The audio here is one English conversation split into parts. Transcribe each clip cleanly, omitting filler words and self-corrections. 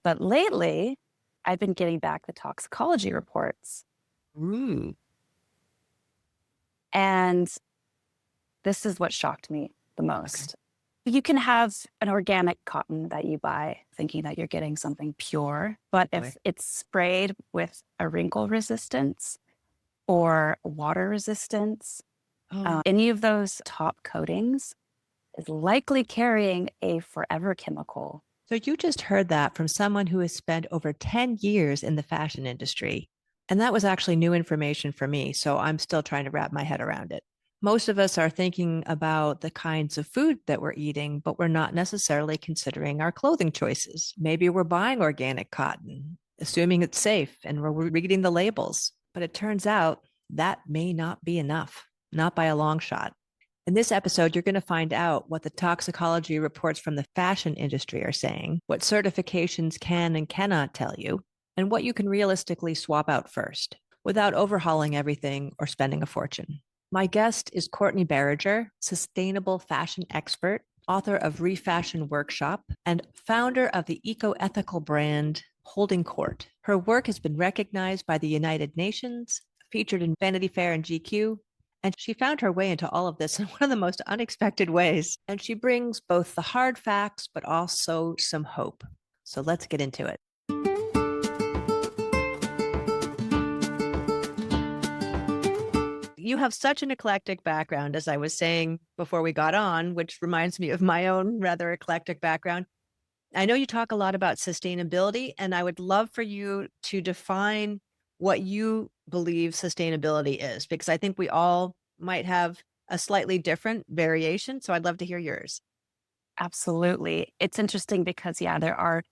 But lately, I've been getting back the toxicology reports. Ooh, And this is what shocked me the okay. most. You can have an organic cotton that you buy thinking that you're getting something pure, but Boy. if it's sprayed with a wrinkle resistance or water resistance, Oh, any of those top coatings is likely carrying a forever chemical. so you just heard that from someone who has spent over 10 years in the fashion industry. And that was actually new information for me. So I'm still trying to wrap my head around it. Most of us are thinking about the kinds of food that we're eating, but we're not necessarily considering our clothing choices. Maybe we're buying organic cotton, assuming it's safe, and we're reading the labels. But it turns out that may not be enough, not by a long shot. In this episode, you're going to find out what the toxicology reports from the fashion industry are saying, what certifications can and cannot tell you, and what you can realistically swap out first without overhauling everything or spending a fortune. My guest is Courtney Barriger, sustainable fashion expert, author of ReFashion Workshop, and founder of the eco-ethical brand Holding Court. Her work has been recognized by the United Nations, featured in Vanity Fair and GQ, and she found her way into all of this in one of the most unexpected ways. And she brings both the hard facts, but also some hope. So let's get into it. You have such an eclectic background, as I was saying before we got on, which reminds me of my own rather eclectic background. I know you talk a lot about sustainability, and I would love for you to define what you believe sustainability is, because I think we all might have a slightly different variation. So I'd love to hear yours. Absolutely. It's interesting because, yeah, there are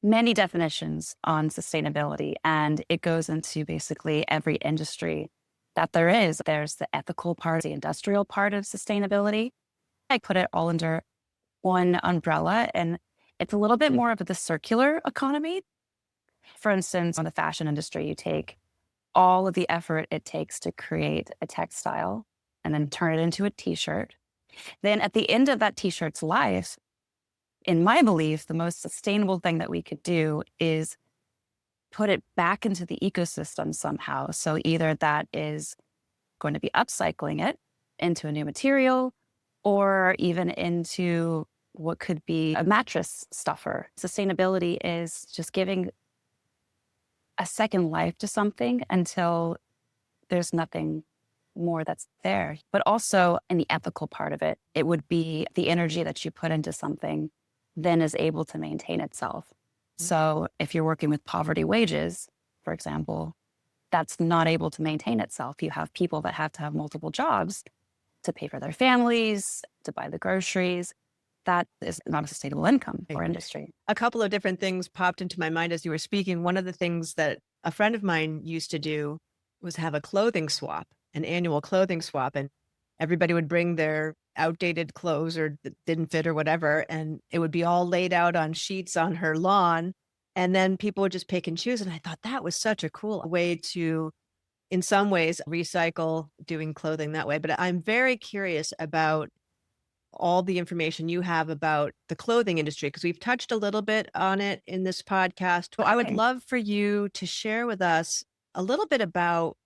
many definitions on sustainability, and it goes into basically every industry that there is. There's the ethical part, the industrial part of sustainability. I put it all under one umbrella, and it's a little bit more of the circular economy. For instance, in the fashion industry, you take all of the effort it takes to create a textile and then turn it into a t-shirt. Then at the end of that t-shirt's life, in my belief, the most sustainable thing that we could do is put it back into the ecosystem somehow. So either that is going to be upcycling it into a new material or even into what could be a mattress stuffer. Sustainability is just giving a second life to something until there's nothing more that's there. But also in the ethical part of it, it would be the energy that you put into something then is able to maintain itself. So if you're working with poverty wages, for example, that's not able to maintain itself. You have people that have to have multiple jobs to pay for their families, to buy the groceries. That is not a sustainable income Right. or industry. A couple of different things popped into my mind as you were speaking. One of the things that a friend of mine used to do was have a clothing swap, an annual clothing swap, and everybody would bring their outdated clothes or that didn't fit or whatever, and it would be all laid out on sheets on her lawn, and then people would just pick and choose. And I thought that was such a cool way to, in some ways, recycle doing clothing that way. But I'm very curious about all the information you have about the clothing industry, because we've touched a little bit on it in this podcast. So I would Okay. love for you to share with us a little bit about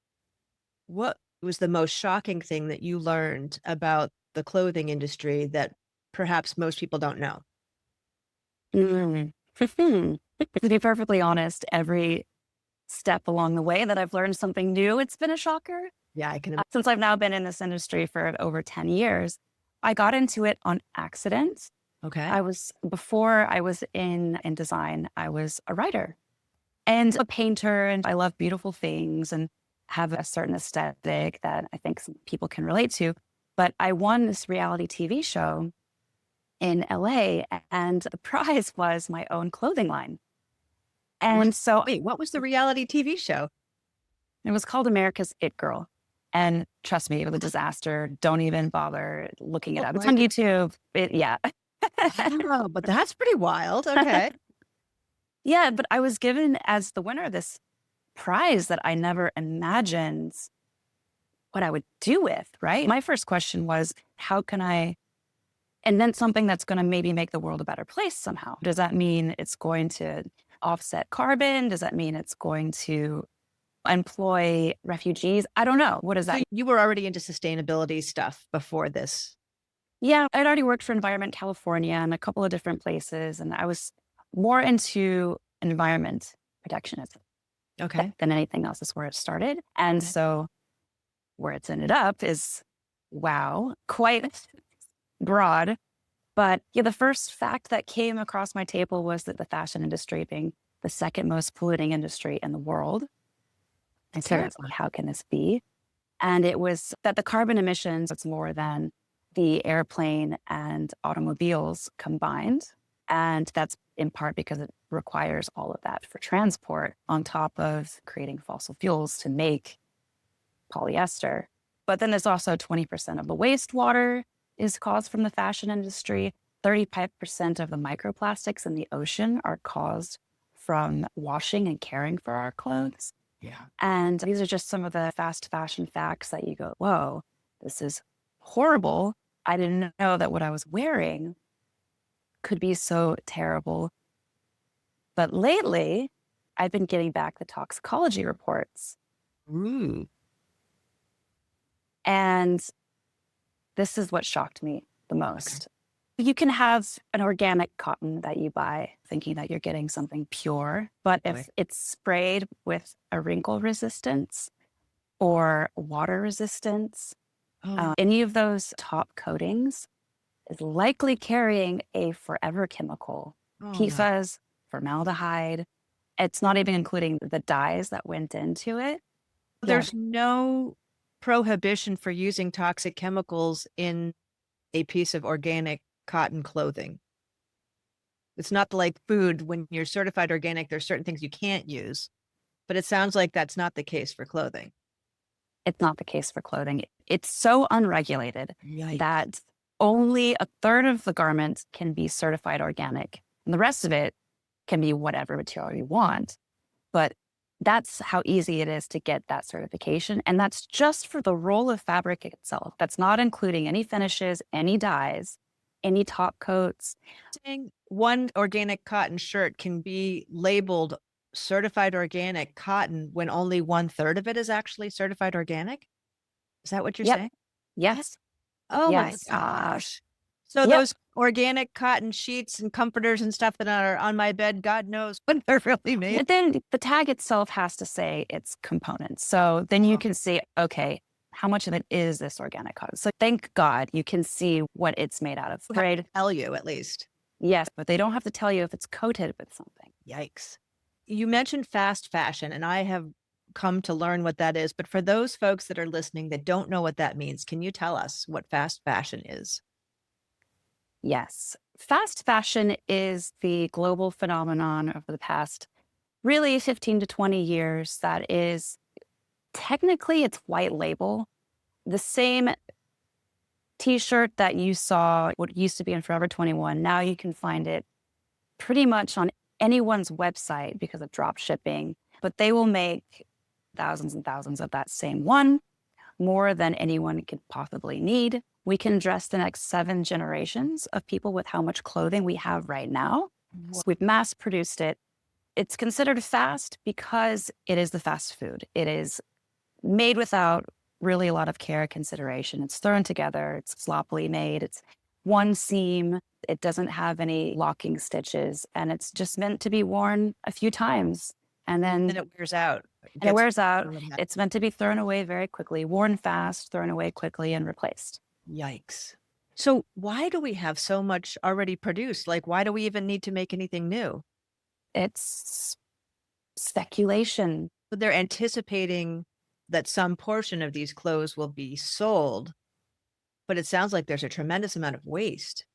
what was the most shocking thing that you learned about the clothing industry that perhaps most people don't know. Mm. to be perfectly honest, every step along the way that I've learned something new, it's been a shocker. Yeah, I can. Since I've now been in this industry for over 10 years, I got into it on accident. Okay. Before I was in design, I was a writer and a painter, and I love beautiful things and have a certain aesthetic that I think some people can relate to. But I won this reality TV show in LA, and the prize was my own clothing line. What? And so Wait, what was the reality TV show? it was called America's It Girl. And trust me, it was a disaster. Don't even bother looking it Oh up. It's my on God. YouTube. Yeah. Wow, but that's pretty wild. Okay. Yeah, but I was given as the winner this prize that I never imagined what I would do with, right? My first question was, how can I invent something that's going to maybe make the world a better place somehow? Does that mean it's going to offset carbon? Does that mean it's going to employ refugees? I don't know. What does So that? you were already into sustainability stuff before this. Yeah, I'd already worked for Environment California and a couple of different places, and I was more into environment protectionism Okay. than anything else. Is where it started. And Okay. so where it's ended up is, wow, quite broad. But yeah, the first fact that came across my table was that the fashion industry being the second most polluting industry in the world. I said, Terrifying. how can this be? And it was that the carbon emissions, it's more than the airplane and automobiles combined. And that's in part because it requires all of that for transport on top of creating fossil fuels to make polyester. But then there's also 20% of the wastewater is caused from the fashion industry. 35% of the microplastics in the ocean are caused from washing and caring for our clothes. Yeah. And these are just some of the fast fashion facts that you go, whoa, this is horrible. I didn't know that what I was wearing could be so terrible. But lately, I've been getting back the toxicology reports. Ooh. And this is what shocked me the most. You can have an organic cotton that you buy thinking that you're getting something pure, but if it's sprayed with a wrinkle resistance or water resistance, any of those top coatings is likely carrying a forever chemical, Oh my. PFAS, formaldehyde. It's not even including the dyes that went into it. Yeah, There's no prohibition for using toxic chemicals in a piece of organic cotton clothing. It's not like food. When you're certified organic, there's certain things you can't use, but it sounds like that's not the case for clothing. it's not the case for clothing. It's so unregulated Yikes. that only a third of the garment can be certified organic, and the rest of it can be whatever material you want. But that's how easy it is to get that certification. And that's just for the roll of fabric itself. That's not including any finishes, any dyes, any top coats. Saying one organic cotton shirt can be labeled certified organic cotton when only 1/3 of it is actually certified organic? Is that what you're Yep. saying? Yes. Oh my Yes. gosh. So Yep. those organic cotton sheets and comforters and stuff that are on my bed, God knows when they're really made. But then the tag itself has to say its components. So then you can see, okay, how much of it is this organic cotton? So thank God you can see what it's made out of. Right? Tell you at least. Yes, but they don't have to tell you if it's coated with something. Yikes. You mentioned fast fashion, and I have come to learn what that is. But for those folks that are listening that don't know what that means, can you tell us what fast fashion is? Yes. Fast fashion is the global phenomenon over the past really 15 to 20 years that is technically it's white label. The same t-shirt that you saw, what used to be in Forever 21, now you can find it pretty much on anyone's website because of drop shipping, but they will make thousands and thousands of that same one, more than anyone could possibly need. We can dress the next 7 generations of people with how much clothing we have right now. So we've mass produced it. It's considered fast because it is the fast food. It is made without really a lot of care or consideration. It's thrown together. It's sloppily made. It's one seam. It doesn't have any locking stitches. And it's just meant to be worn a few times. And then And it wears out. it wears out. It's meant to be thrown away very quickly, worn fast, thrown away quickly, and replaced. Yikes. So why do we have so much already produced? Like, why do we even need to make anything new? It's speculation. But they're anticipating that some portion of these clothes will be sold, but it sounds like there's a tremendous amount of waste.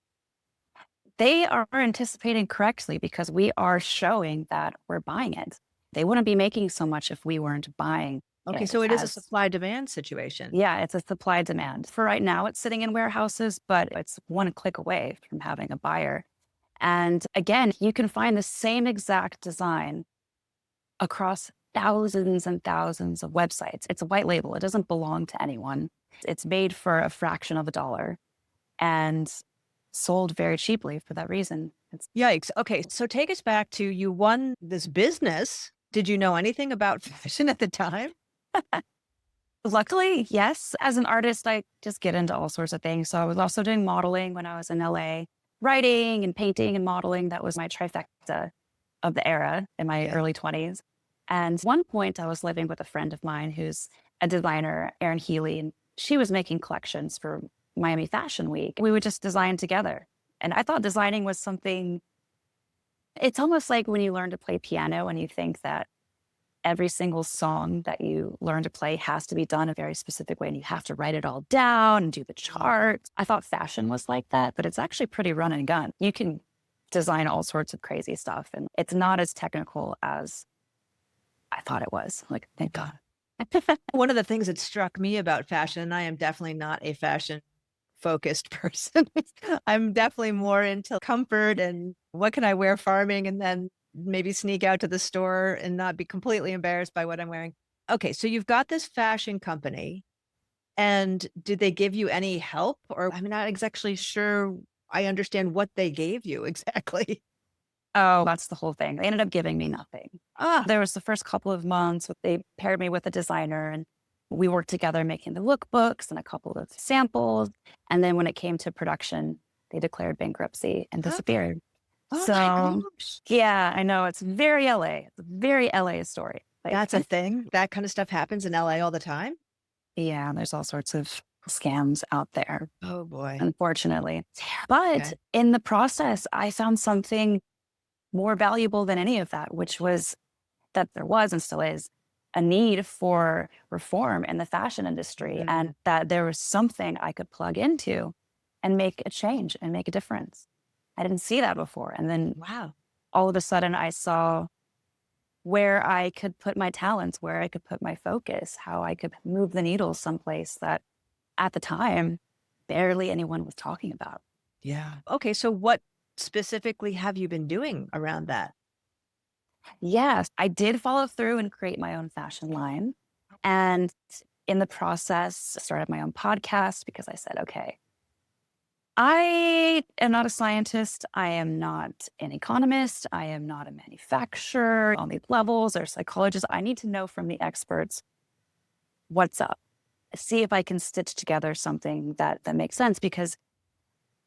They are anticipating correctly because we are showing that we're buying it. They wouldn't be making so much if we weren't buying. Okay, so it is a supply demand situation. Yeah, it's a supply demand. For right now, it's sitting in warehouses, but it's one click away from having a buyer. And again, you can find the same exact design across thousands and thousands of websites. It's a white label. It doesn't belong to anyone. It's made for a fraction of a dollar and sold very cheaply for that reason. It's Yikes. Okay. So take us back to you won this business. Did you know anything about fashion at the time? luckily, yes. As an artist, I just get into all sorts of things. So I was also doing modeling when I was in LA, writing and painting and modeling. That was my trifecta of the era in my Yeah. early 20s. And one point, I was living with a friend of mine who's a designer, Erin Healy, and she was making collections for Miami Fashion Week. We would just design together. And I thought designing was something, it's almost like when you learn to play piano and you think that every single song that you learn to play has to be done a very specific way and you have to write it all down and do the charts. I thought fashion was like that, but it's actually pretty run and gun. You can design all sorts of crazy stuff and it's not as technical as I thought it was. Like, thank God. One of the things that struck me about fashion, and I am definitely not a fashion focused person. I'm definitely more into comfort and what can I wear farming and then maybe sneak out to the store and not be completely embarrassed by what I'm wearing. Okay, so you've got this fashion company and did they give you any help or I'm not exactly sure I understand what they gave you exactly. Oh, that's the whole thing. They ended up giving me nothing. Ah, There was the first couple of months, they paired me with a designer and we worked together making the lookbooks and a couple of samples. And then when it came to production, they declared bankruptcy and oh, disappeared. oh my So, gosh. yeah, I know it's very LA. It's a very LA story. Like, That's a thing. That kind of stuff happens in LA all the time. yeah, there's all sorts of scams out there, Oh boy. unfortunately. But Okay. in the process, I found something more valuable than any of that, which was that there was and still is a need for reform in the fashion industry Mm, and that there was something I could plug into and make a change and make a difference. I didn't see that before. And then wow. all of a sudden I saw where I could put my talents, where I could put my focus, how I could move the needle someplace that at the time barely anyone was talking about. Yeah. Okay. So what specifically have you been doing around that? Yes, I did follow through and create my own fashion line. And in the process, started my own podcast because I said, okay, I am not a scientist. I am not an economist. I am not a manufacturer on these levels or psychologist. I need to know from the experts what's up. See if I can stitch together something that makes sense. Because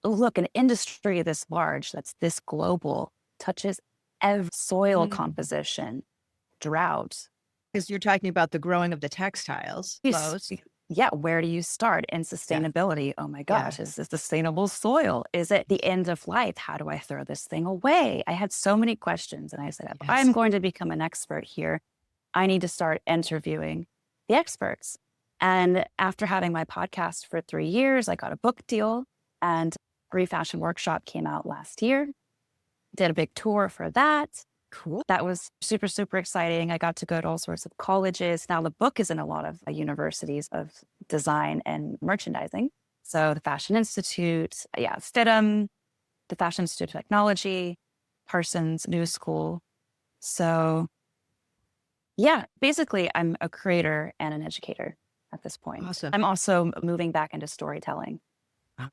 look, an industry this large, that's this global, touches every soil composition, drought. Because you're talking about the growing of the textiles, You s- clothes. Yeah, where do you start in Yeah. sustainability? Oh my Yeah. gosh, is this sustainable soil? Is it the end of life? How do I throw this thing away? I had so many questions. And I said, if I'm Yes. going to become an expert here, I need to start interviewing the experts. And after having my podcast for 3 years, I got a book deal and ReFashion Workshop came out last year. Did a big tour for that. Cool. That was super, super exciting. I got to go to all sorts of colleges. Now, the book is in a lot of universities of design and merchandising. So, the Fashion Institute, yeah, Stidham, the Fashion Institute of Technology, Parsons New School. So, yeah, basically, I'm a creator and an educator at this point. Awesome. I'm also moving back into storytelling to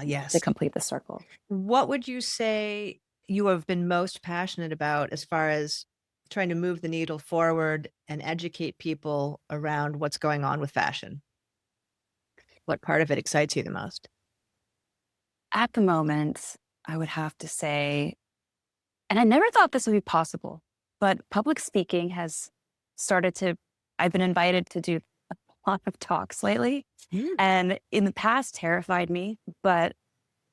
Yes. complete the circle. What would you say you have been most passionate about as far as trying to move the needle forward and educate people around what's going on with fashion? What part of it excites you the most? At the moment, I would have to say, and I never thought this would be possible, but public speaking has started to, I've been invited to do a lot of talks lately. Mm. And in the past, terrified me, but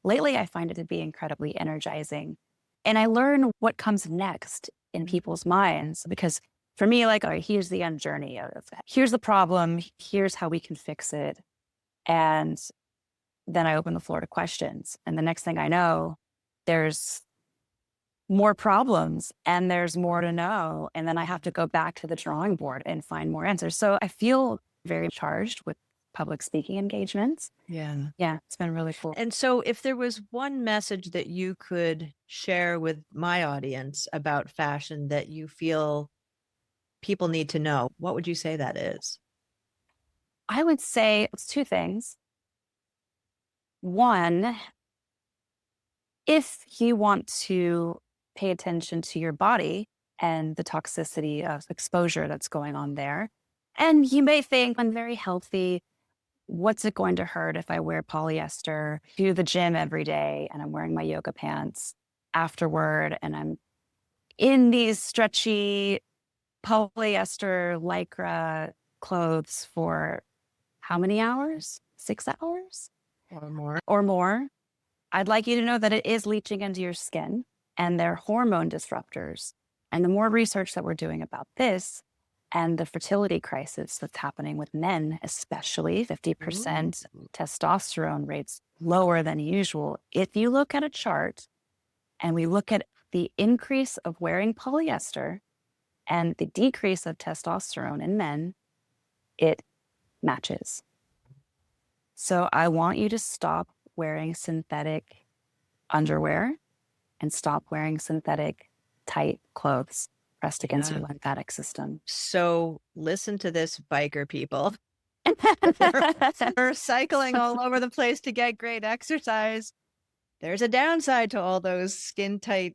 lately I find it to be incredibly energizing. And I learn what comes next in people's minds because for me, like, all right, here's the end journey of here's the problem, here's how we can fix it. And then I open the floor to questions. And the next thing I know, there's more problems and there's more to know. And then I have to go back to the drawing board and find more answers. So I feel very charged with public speaking engagements. Yeah. Yeah, it's been really cool. And so, if there was one message that you could share with my audience about fashion that you feel people need to know, what would you say that is? I would say it's two things. One, if you want to pay attention to your body and the toxicity of exposure that's going on there, and you may think, I'm very healthy. What's it going to hurt if I wear polyester to the gym every day and I'm wearing my yoga pants afterward and I'm in these stretchy polyester Lycra clothes for how many hours? 6 hours Or more. or more? I'd like you to know that it is leaching into your skin and they're hormone disruptors. And the more research that we're doing about this and the fertility crisis that's happening with men, especially 50% Ooh. testosterone rates lower than usual. If you look at a chart and we look at the increase of wearing polyester and the decrease of testosterone in men, it matches. So I want you to stop wearing synthetic underwear and stop wearing synthetic tight clothes pressed against your Yeah. lymphatic system. So listen to this, biker people. They're cycling all over the place to get great exercise. There's a downside to all those skin tight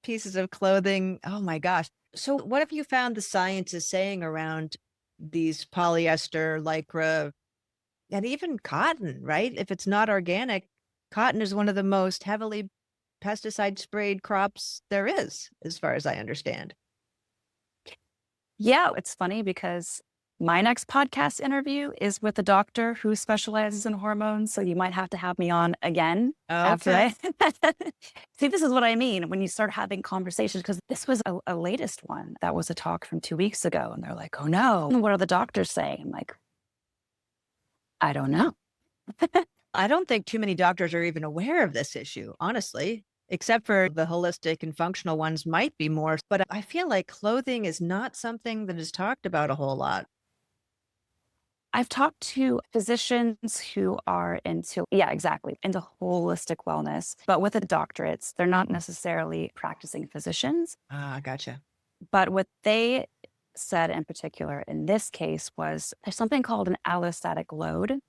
pieces of clothing. Oh my gosh. So, what have you found the science is saying around these polyester, lycra, and even cotton, right? If it's not organic, cotton is one of the most heavily pesticide sprayed crops there is, as far as I understand. Yeah, it's funny because my next podcast interview is with a doctor who specializes in hormones. So you might have to have me on again after Okay. I see. This is what I mean when you start having conversations, because this was a latest one. That was a talk from 2 weeks ago. And they're like, oh no, what are the doctors saying? I'm like, I don't know. I don't think too many doctors are even aware of this issue, honestly, except for the holistic and functional ones might be more. But I feel like clothing is not something that is talked about a whole lot. I've talked to physicians who are into, yeah, exactly, into holistic wellness, but with a doctorates, they're not necessarily practicing physicians. Ah, gotcha. But what they said in particular in this case was there's something called an allostatic load.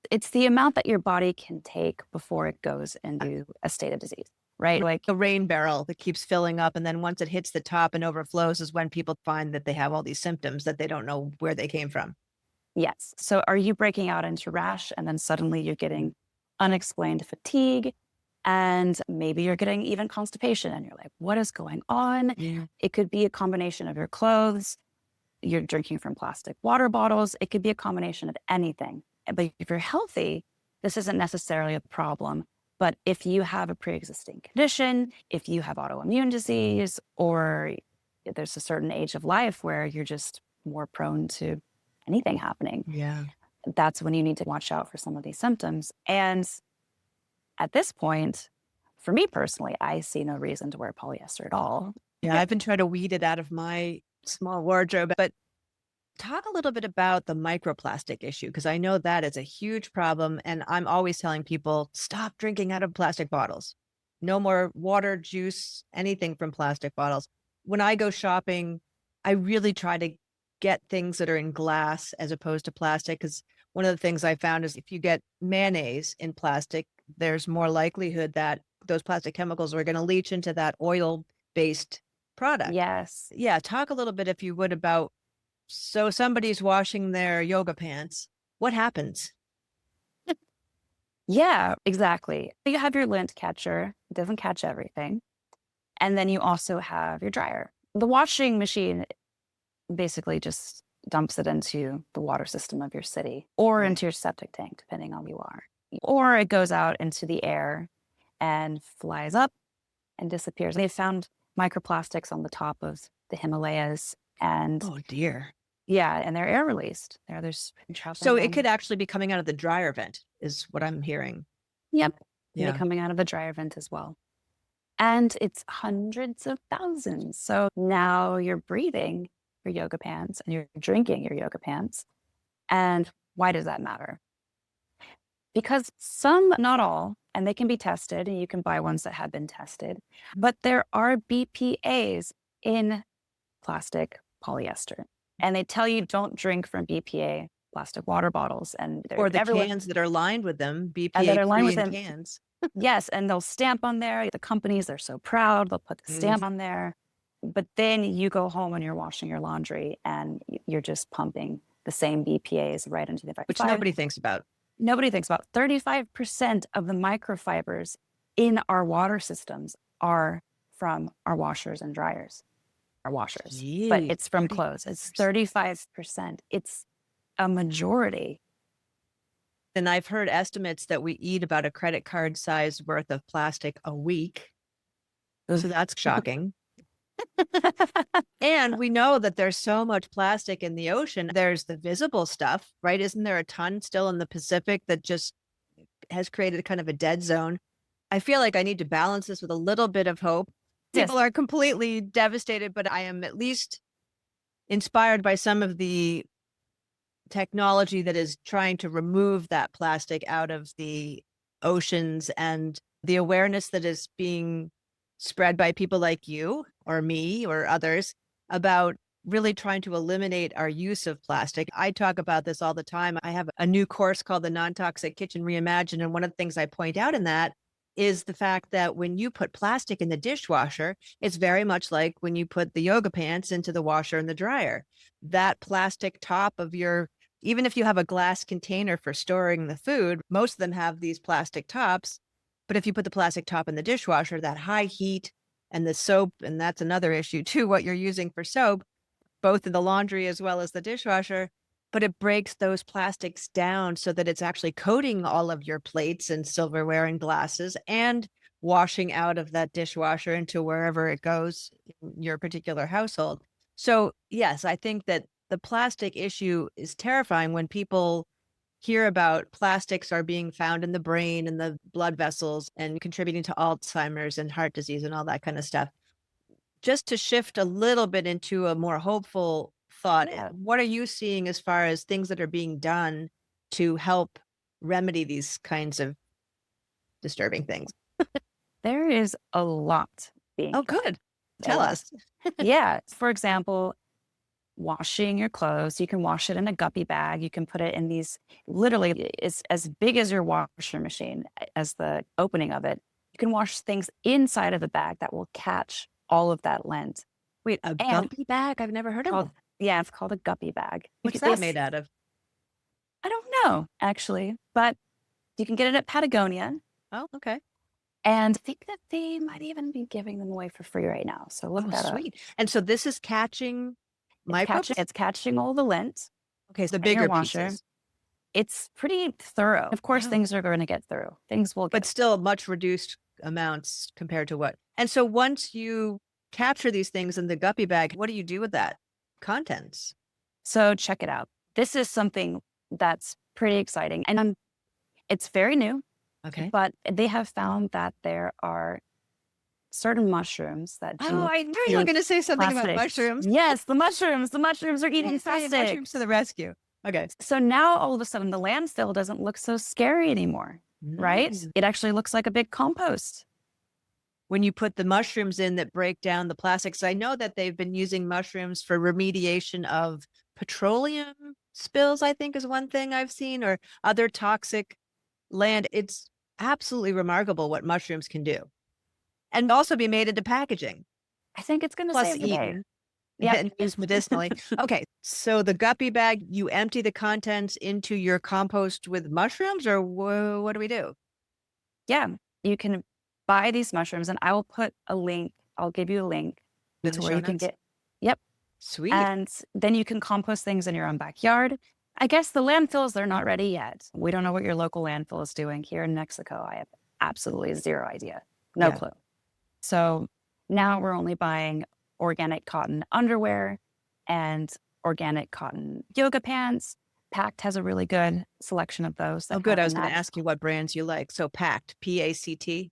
It's the amount that your body can take before it goes into a state of disease, right? Like, A rain barrel that keeps filling up. And then once it hits the top and overflows is when people find that they have all these symptoms that they don't know where they came from. yes. So are you breaking out into rash and then suddenly you're getting unexplained fatigue and maybe you're getting even constipation and you're like, what is going on? Yeah. It could be a combination of your clothes, you're drinking from plastic water bottles. It could be a combination of anything. But if you're healthy, this isn't necessarily a problem. But if you have a pre-existing condition, if you have autoimmune disease, or there's a certain age of life where you're just more prone to anything happening, Yeah. that's when you need to watch out for some of these symptoms. And at this point, for me personally, I see no reason to wear polyester at all. Yeah. I've been trying to weed it out of my small wardrobe, but talk a little bit about the microplastic issue, because I know that is a huge problem. And I'm always telling people stop drinking out of plastic bottles. No more water, juice, anything from plastic bottles. When I go shopping, I really try to get things that are in glass as opposed to plastic. Because one of the things I found is if you get mayonnaise in plastic, there's more likelihood that those plastic chemicals are going to leach into that oil based product. Yes. Yeah. Talk a little bit, if you would, about so somebody's washing their yoga pants. What happens? Yeah, exactly. You have your lint catcher, it doesn't catch everything. And then you also have your dryer. The washing machine basically just dumps it into the water system of your city or Right. into your septic tank, depending on who you are. Or it goes out into the air and flies up and disappears. They found microplastics on the top of the Himalayas. And Oh dear. yeah, and they're air released. There's So traveling it could on. actually be coming out of the dryer vent, is what I'm hearing. Yep. And they Yeah. coming out of the dryer vent as well. And it's hundreds of thousands. So now you're breathing your yoga pants and you're drinking your yoga pants. And why does that matter? Because some, not all, and they can be tested and you can buy ones that have been tested, but there are BPAs in plastic polyester. And they tell you don't drink from BPA plastic water bottles, and Or the everyone cans that are lined with them, that BPA are lined free with in them. cans. Yes, and they'll stamp on there. The companies, they're so proud. They'll put the stamp Mhm. on there. But then you go home and you're washing your laundry and you're just pumping the same BPAs right into the Which nobody thinks about. Nobody thinks about 35% of the microfibers in our water systems are from our washers and dryers, our washers, but Jeez, it's from clothes. It's 35%. 35%. It's a majority. And I've heard estimates that we eat about a credit card size worth of plastic a week. So that's shocking. And we know that there's so much plastic in the ocean. There's the visible stuff, right? Isn't there a ton still in the Pacific that just has created kind of a dead zone? I feel like I need to balance this with a little bit of hope. Yes. People are completely devastated, but I am at least inspired by some of the technology that is trying to remove that plastic out of the oceans, and the awareness that is being spread by people like you or me or others about really trying to eliminate our use of plastic. I talk about this all the time. I have a new course called the Non-Toxic Kitchen Reimagined. And one of the things I point out in that is the fact that when you put plastic in the dishwasher, it's very much like when you put the yoga pants into the washer and the dryer. That plastic top of your, even if you have a glass container for storing the food, most of them have these plastic tops. But if you put the plastic top in the dishwasher, that high heat and the soap, and that's another issue too, what you're using for soap, both in the laundry as well as the dishwasher, but it breaks those plastics down so that it's actually coating all of your plates and silverware and glasses and washing out of that dishwasher into wherever it goes in your particular household. So, yes, I think that the plastic issue is terrifying when people hear about plastics are being found in the brain and the blood vessels and contributing to Alzheimer's and heart disease and all that kind of stuff. Just to shift a little bit into a more hopeful thought, Yeah. what are you seeing as far as things that are being done to help remedy these kinds of disturbing things? There is a lot being Oh, done. good. A Tell lot. us. Yeah. For example, washing your clothes, you can wash it in a Guppy bag. You can put it in these, literally, it's as big as your washer machine, as the opening of it. You can wash things inside of the bag that will catch all of that lint. Wait, a And Guppy bag? I've never heard of called, that. yeah, it's called a Guppy bag. What's that made out of? I don't know, actually, but you can get it at Patagonia. Oh, okay. And I think that they might even be giving them away for free right now. So look Oh, that up. sweet. And so this is catching microbes? It's catching all the lint Okay, so the in your bigger washer. pieces. It's pretty thorough. Of course, Wow. things are going to get through. Things will But get. still much reduced amounts compared to what. And so once you capture these things in the Guppy bag, what do you do with that contents? So check it out. This is something that's pretty exciting. And it's very new, Okay. but they have found that there are certain mushrooms that Oh, do I knew you were eat going to say something about plastic. mushrooms. Yes, the mushrooms. The mushrooms are eating Yes, I- plastic. mushrooms to the rescue. Okay. So now all of a sudden the landfill doesn't look so scary anymore, right? Mm. It actually looks like a big compost. When you put the mushrooms in that break down the plastics, I know that they've been using mushrooms for remediation of petroleum spills, I think is one thing I've seen, or other toxic land. It's absolutely remarkable what mushrooms can do, and also be made into packaging, I think it's going to plus save the day. eaten Yep. and used medicinally. Okay, so the Guppy bag, you empty the contents into your compost with mushrooms, or what do we do? Yeah. You can buy these mushrooms and I will put a link. I'll give you a link In to the where show you can notes? get, yep. Sweet. And then you can compost things in your own backyard. I guess the landfills, they're not ready yet. We don't know what your local landfill is doing here in Mexico. I have absolutely zero idea. No Yeah. clue. So now we're only buying organic cotton underwear and organic cotton yoga pants. Pact has a really good selection of those. Oh, good. I was going to ask you what brands you like. So Pact, P-A-C-T.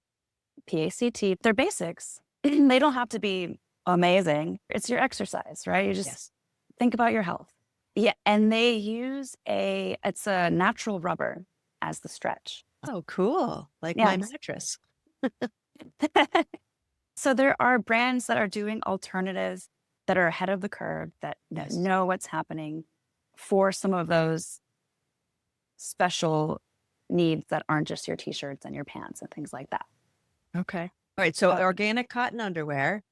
PACT. They're basics. They don't have to be amazing. It's your exercise, right? You just Yes. think about your health. Yeah. And they use it's a natural rubber as the stretch. Oh, cool. Like my Yes. mattress. So there are brands that are doing alternatives that are ahead of the curve, that Yes. know what's happening for some of those special needs that aren't just your t-shirts and your pants and things like that. Okay. All right. So Uh, organic cotton underwear,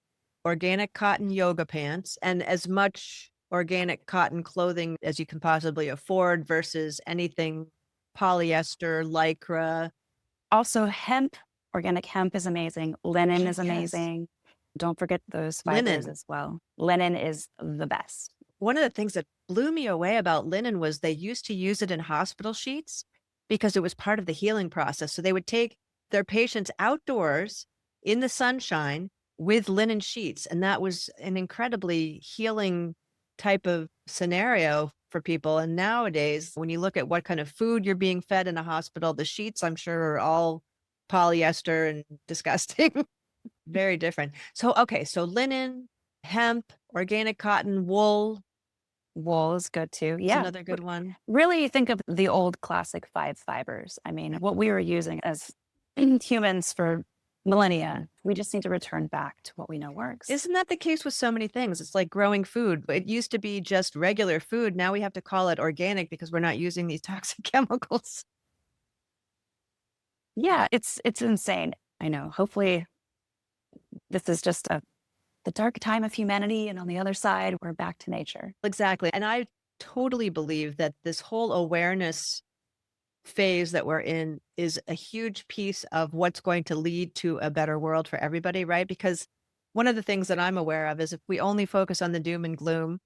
organic cotton yoga pants, and as much organic cotton clothing as you can possibly afford versus anything polyester, Lycra. Also, hemp, organic hemp is amazing. Linen Oh, is yes. amazing. Don't forget those fibers Linen. as well. Linen is the best. One of the things that blew me away about linen was they used to use it in hospital sheets because it was part of the healing process. So they would take their patients outdoors in the sunshine with linen sheets. And that was an incredibly healing type of scenario for people. And nowadays, when you look at what kind of food you're being fed in a hospital, the sheets, I'm sure, are all polyester and disgusting. Very different. So, okay. So linen, hemp, organic cotton, wool, Wool is good too. is Yeah. another good one. Really think of the old classic five fibers. I mean, what we were using as humans for millennia, we just need to return back to what we know works. Isn't that the case with so many things? It's like growing food. It used to be just regular food. Now we have to call it organic because we're not using these toxic chemicals. Yeah, it's insane. I know. Hopefully this is just the dark time of humanity, and on the other side, we're back to nature. Exactly. And I totally believe that this whole awareness phase that we're in is a huge piece of what's going to lead to a better world for everybody, right? Because one of the things that I'm aware of is if we only focus on the doom and gloom,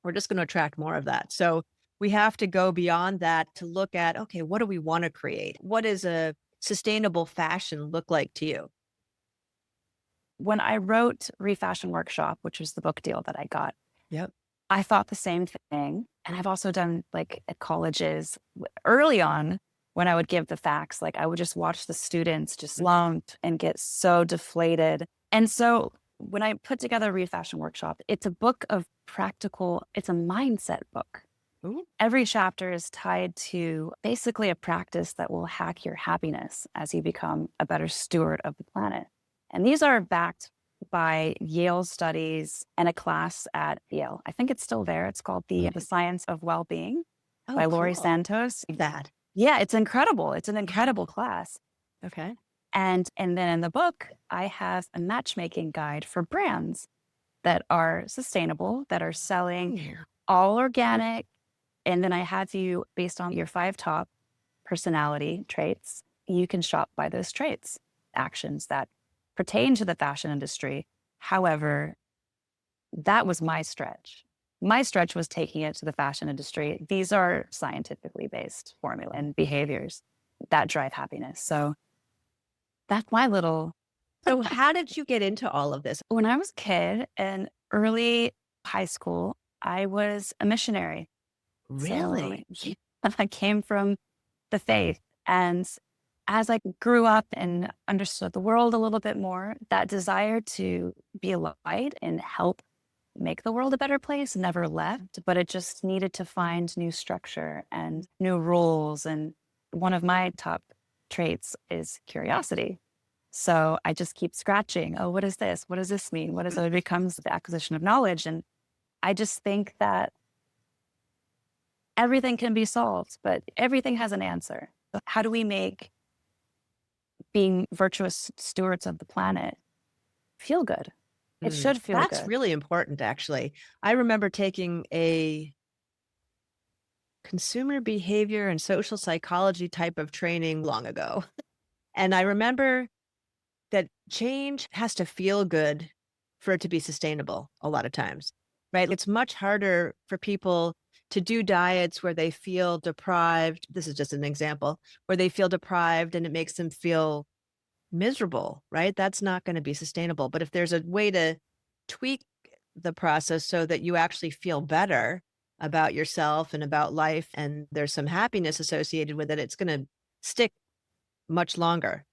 we're just going to attract more of that. So we have to go beyond that to look at, okay, what do we want to create? What does a sustainable fashion look like to you? When I wrote ReFashion Workshop, which was the book deal that I got, Yep. I thought the same thing. And I've also done like at colleges early on when I would give the facts, like I would just watch the students just slump and get so deflated. And so when I put together ReFashion Workshop, it's a book of it's a mindset book. Ooh. Every chapter is tied to basically a practice that will hack your happiness as you become a better steward of the planet. And these are backed by Yale studies and a class at Yale. I think it's still there. It's called The Science of Well-Being Oh, by Laurie cool. Santos. That. Yeah, it's incredible. It's an incredible class. Okay. And then in the book, I have a matchmaking guide for brands that are sustainable, that are selling all organic. And then I have you, based on your 5 top personality traits, you can shop by those traits, actions that pertain to the fashion industry. However, that was my stretch. My stretch was taking it to the fashion industry. These are scientifically based formula and behaviors that drive happiness. So that's my little. So how did you get into all of this? When I was a kid in early high school, I was a missionary. So Really? yeah, I came from the faith. And as I grew up and understood the world a little bit more, that desire to be a light and help make the world a better place never left, but it just needed to find new structure and new rules. And one of my top traits is curiosity. So I just keep scratching. Oh, what is this? What does this mean? What is it? It becomes the acquisition of knowledge. And I just think that everything can be solved, but everything has an answer. How do we make being virtuous stewards of the planet feel good? It should feel That's good. really important, actually. I remember taking a consumer behavior and social psychology type of training long ago. And I remember that change has to feel good for it to be sustainable a lot of times, right? It's much harder for people to do diets where they feel deprived. This is just an example where they feel deprived and it makes them feel miserable, right? That's not going to be sustainable. But if there's a way to tweak the process so that you actually feel better about yourself and about life, and there's some happiness associated with it, it's going to stick much longer.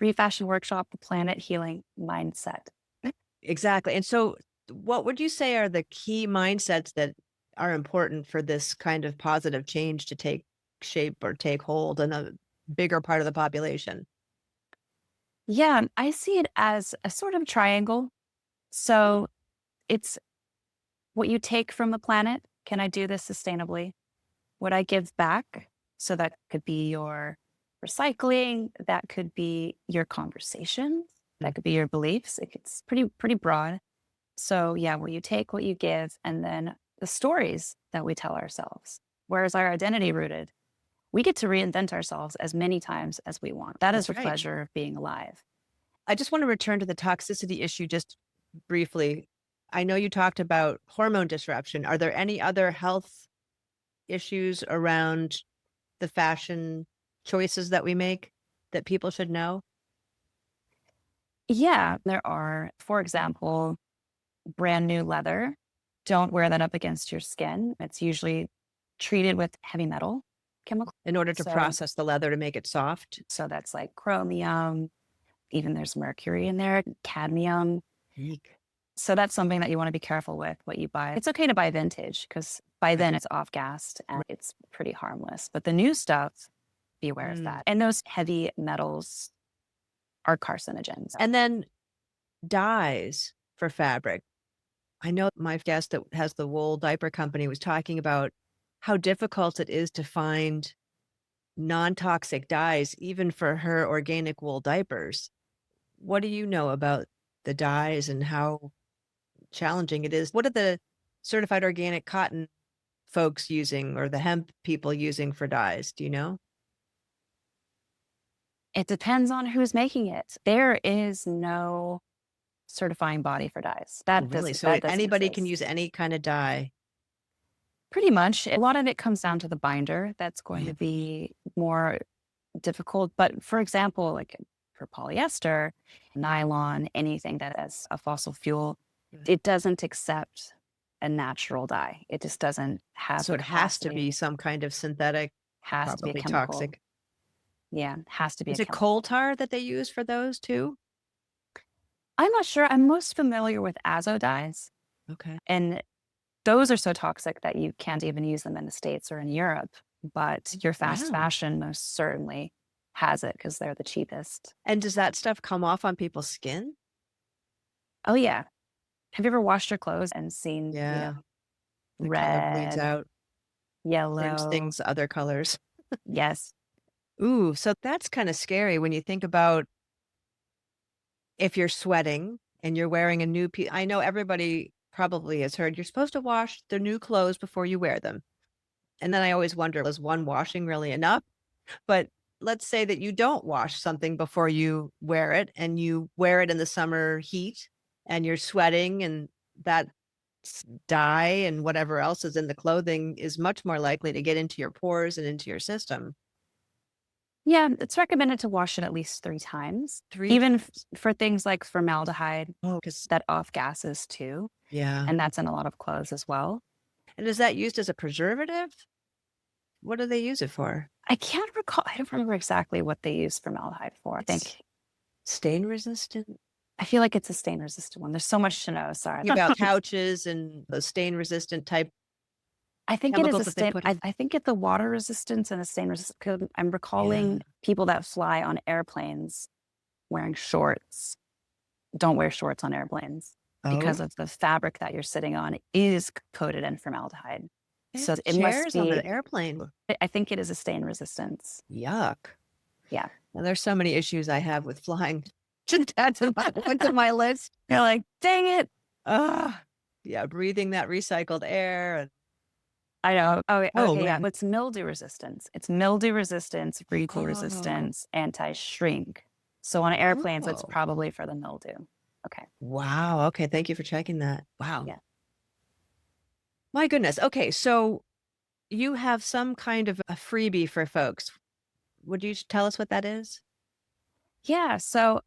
ReFashion Workshop, the planet healing mindset. Exactly. And so, what would you say are the key mindsets that are important for this kind of positive change to take shape or take hold in a bigger part of the population? Yeah, I see it as a sort of triangle. So it's what you take from the planet. Can I do this sustainably? What I give back? So that could be your recycling, that could be your conversations, that could be your beliefs. It's pretty broad. So yeah, where you take what you give, and then the stories that we tell ourselves. Where is our identity rooted? We get to reinvent ourselves as many times as we want. That is That's the right. pleasure of being alive. I just want to return to the toxicity issue just briefly. I know you talked about hormone disruption. Are there any other health issues around the fashion choices that we make that people should know? Yeah, there are, for example, brand new leather. Don't wear that up against your skin. It's usually treated with heavy metal chemicals. In order to So, process the leather to make it soft? so that's like chromium, even there's mercury in there, cadmium. Eek. So that's something that you want to be careful with what you buy. It's okay to buy vintage because by Right. then it's off gassed and it's pretty harmless. But the new stuff, be aware of that. And those heavy metals are carcinogens. And then dyes for fabric. I know my guest that has the wool diaper company was talking about how difficult it is to find non-toxic dyes, even for her organic wool diapers. What do you know about the dyes and how challenging it is? What are the certified organic cotton folks using or the hemp people using for dyes? Do you know? It depends on who's making it. There is no certifying body for dyes. Oh, really? So That doesn't anybody can exist. use any kind of dye. Pretty much. A lot of it comes down to the binder. That's going to be more difficult. But for example, like for polyester, nylon, anything that has a fossil fuel, it doesn't accept a natural dye. It just doesn't have So the it has to be capacity. some kind of synthetic, Has to be a probably chemical. toxic. Yeah, has to be a Is it chemical. coal tar that they use for those too? I'm not sure. I'm most familiar with azo dyes. Okay. And those are so toxic that you can't even use them in the States or in Europe. But your fast Wow. fashion most certainly has it because they're the cheapest. And does that stuff come off on people's skin? Oh, yeah. Have you ever washed your clothes and seen, Yeah. It kind of bleeds red, out, turns yellow? things other colors. Yes. Ooh, so that's kind of scary when you think about if you're sweating and you're wearing a new piece. I know everybody probably has heard you're supposed to wash the new clothes before you wear them. And then I always wonder, is one washing really enough? But let's say that you don't wash something before you wear it and you wear it in the summer heat and you're sweating and that dye and whatever else is in the clothing is much more likely to get into your pores and into your system. Yeah, it's recommended to wash it at least 3 times, 3 even times. for things like formaldehyde Oh, 'cause that off gases too. yeah. And that's in a lot of clothes as well. And is that used as a preservative? What do they use it for? I can't recall. I don't remember exactly what they use formaldehyde for. I It's think stain resistant? I feel like it's a stain resistant one. There's so much to know. Sorry. About couches and the stain resistant type I think it is a chemicals that they stain. put I think it's the water resistance and the stain resistance. I'm yeah. recalling people that fly on airplanes wearing shorts. Don't wear shorts on airplanes because Oh, of the fabric that you're sitting on is coated in formaldehyde. they So have it must chairs on be, the airplane. I think it is a stain resistance. Yuck. Yeah. Well, there's so many issues I have with flying. Just add to my list. You're like, dang it. Ah, yeah, breathing that recycled air and I know. Oh, oh okay. Yeah. man. It's mildew resistance. It's mildew resistance, recall Oh, resistance, anti shrink. So on airplanes, it's oh, probably for the mildew. Okay. wow. Okay, thank you for checking that. Wow. Yeah. My goodness. Okay, so you have some kind of a freebie for folks. Would you tell us what that is? Yeah. So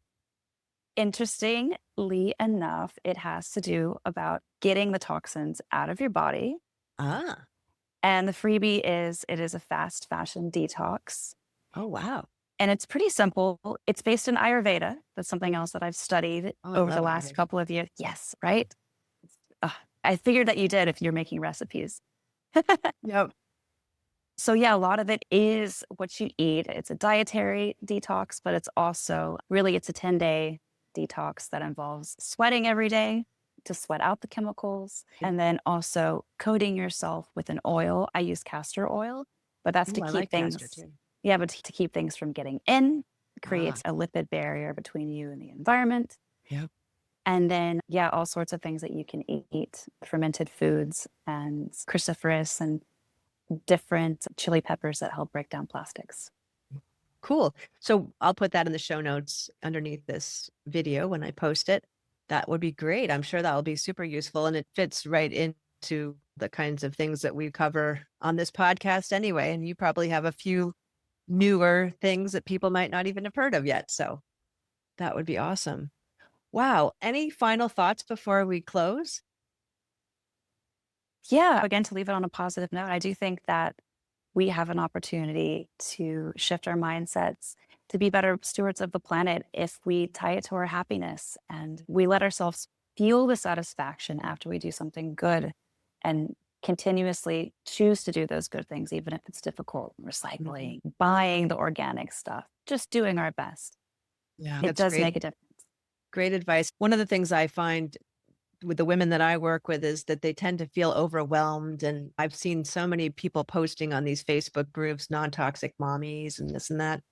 interestingly enough, it has to do about getting the toxins out of your body. Ah. And the freebie is it is a fast fashion detox. Oh, wow. And it's pretty simple. It's based in Ayurveda. That's something else that I've studied Oh, I over the love last Ayurveda. couple of years. Yes, right? Ugh, I figured that you did if you're making recipes. Yep. So yeah, a lot of it is what you eat. It's a dietary detox, but it's also really it's a 10-day detox that involves sweating every day to sweat out the chemicals and then also coating yourself with an oil. I use castor oil but that's to Ooh, I keep like castor things, too. yeah, but to keep things from getting in, Ah, creates a lipid barrier between you and the environment. yep. And then, yeah, all sorts of things that you can eat, fermented foods and cruciferous and different chili peppers that help break down plastics. Cool. So I'll put that in the show notes underneath this video when I post it. That would be great. I'm sure that will be super useful and it fits right into the kinds of things that we cover on this podcast anyway. And you probably have a few newer things that people might not even have heard of yet. So that would be awesome. Wow. Any final thoughts before we close? Yeah, again, to leave it on a positive note, I do think that we have an opportunity to shift our mindsets to be better stewards of the planet if we tie it to our happiness and we let ourselves feel the satisfaction after we do something good and continuously choose to do those good things, even if it's difficult, Mhm. recycling, buying the organic stuff, just doing our best. Yeah, It that's does great. make a difference. Great advice. One of the things I find with the women that I work with is that they tend to feel overwhelmed. And I've seen so many people posting on these Facebook groups, non-toxic mommies and this and that,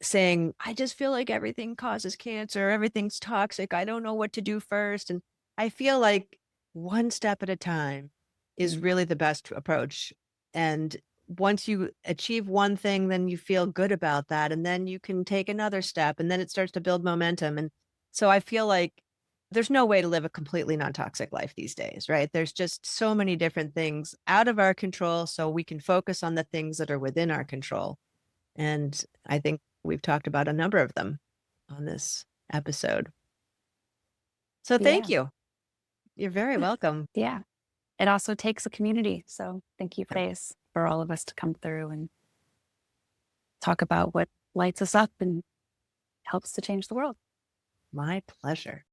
saying, I just feel like everything causes cancer, everything's toxic. I don't know what to do first. And I feel like one step at a time is Mm. really the best approach. And once you achieve one thing, then you feel good about that. And then you can take another step and then it starts to build momentum. And so I feel like there's no way to live a completely non toxic life these days, right? There's just so many different things out of our control. So we can focus on the things that are within our control. And I think we've talked about a number of them on this episode. So thank Yeah. you. You're very welcome. Yeah. It also takes a community. So thank you for all of us to come through and talk about what lights us up and helps to change the world. My pleasure.